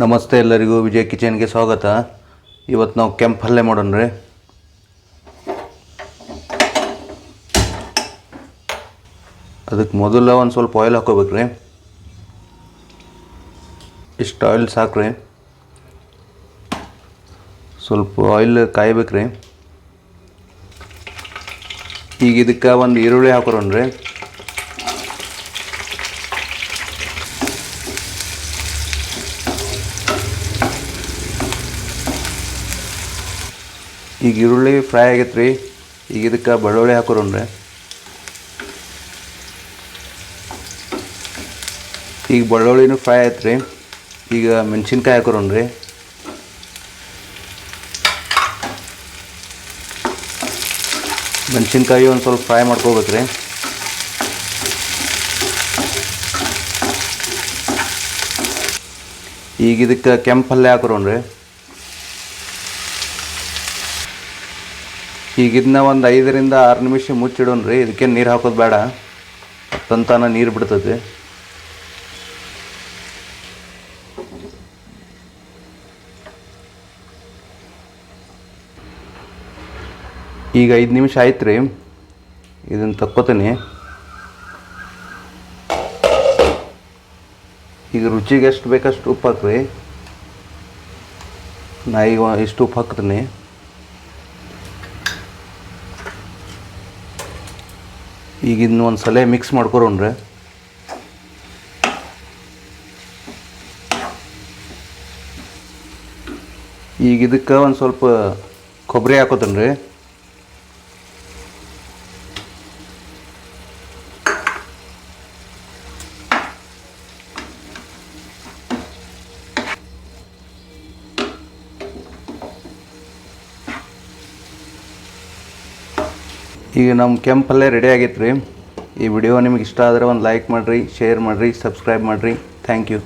ನಮಸ್ತೆ ಎಲ್ಲರಿಗೂ ವಿಜಯ್ ಕಿಚನ್ಗೆ ಸ್ವಾಗತ. ಇವತ್ತು ನಾವು ಕೆಂಪು ಪಲ್ಯ ಮಾಡೋಣ ರೀ. ಅದಕ್ಕೆ ಮೊದಲು ಒಂದು ಸ್ವಲ್ಪ ಆಯಿಲ್ ಹಾಕೋಬೇಕು ರೀ. ಇಷ್ಟು ಆಯಿಲ್ ಸಾಕು ರೀ. ಸ್ವಲ್ಪ ಆಯಿಲ್ ಕಾಯ್ಬೇಕು ರೀ. ಈಗ ಇದಕ್ಕೆ ಒಂದು ಈರುಳ್ಳಿ ಹಾಕೋಣ ರೀ. ಈಗ ಈರುಳ್ಳಿ ಫ್ರೈ ಆಗೈತೆ ರೀ. ಈಗ ಇದಕ್ಕೆ ಬೆಳ್ಳುಳ್ಳಿ ಹಾಕೋಣ ರೀ. ಈಗ ಬೆಳ್ಳುಳ್ಳಿನೂ ಫ್ರೈ ಆಯ್ತು ರೀ. ಈಗ ಮೆಣಸಿನ್ಕಾಯಿ ಹಾಕೋಣ ರೀ. ಮೆಣಸಿನ್ಕಾಯಿ ಒಂದು ಸ್ವಲ್ಪ ಫ್ರೈ ಮಾಡ್ಕೋಬೇಕು ರೀ. ಈಗ ಇದಕ್ಕೆ ಕೆಂಪು ಪಲ್ಯ ಹಾಕೋಣ ರೀ. ಈಗ ಇದನ್ನ ಒಂದು 5 ರಿಂದ 6 ನಿಮಿಷ ಮುಚ್ಚಿಡೋಣ ರೀ. ಇದಕ್ಕೆ ನೀರು ಹಾಕೋದು ಬೇಡ, ತಂತಾನ ನೀರು ಬಿಡ್ತದೆ. ಈಗ 5 ನಿಮಿಷ ಆಯ್ತು ರೀ. ಇದನ್ನು ತಕ್ಕೋತೀನಿ. ಈಗ ರುಚಿಗೆ ಎಷ್ಟು ಬೇಕಷ್ಟು ಉಪ್ಪು ಹಾಕ್ರಿ. ನಾ ಈಗ ಇಷ್ಟು ಉಪ್ಪು ಹಾಕ್ತೀನಿ. ಈಗ ಇದನ್ನ ಒಂದು ಸಲ ಮಿಕ್ಸ್ ಮಾಡ್ಕೊರೋಣ ರೀ. ಈಗ ಇದಕ್ಕೆ ಒಂದು ಸ್ವಲ್ಪ ಕೊಬ್ಬರಿ ಹಾಕೋತೀನಿ ರೀ. ಈಗ ನಮ್ಮ ಕೆಂಪು ಪಲ್ಯ ರೆಡಿ ಆಗೈತೆ ರೀ. ಈ ವಿಡಿಯೋ ನಿಮಗೆ ಇಷ್ಟ ಆದರೆ ಒಂದು ಲೈಕ್ ಮಾಡಿರಿ, ಶೇರ್ ಮಾಡಿರಿ, ಸಬ್ಸ್ಕ್ರೈಬ್ ಮಾಡಿರಿ. Thank you.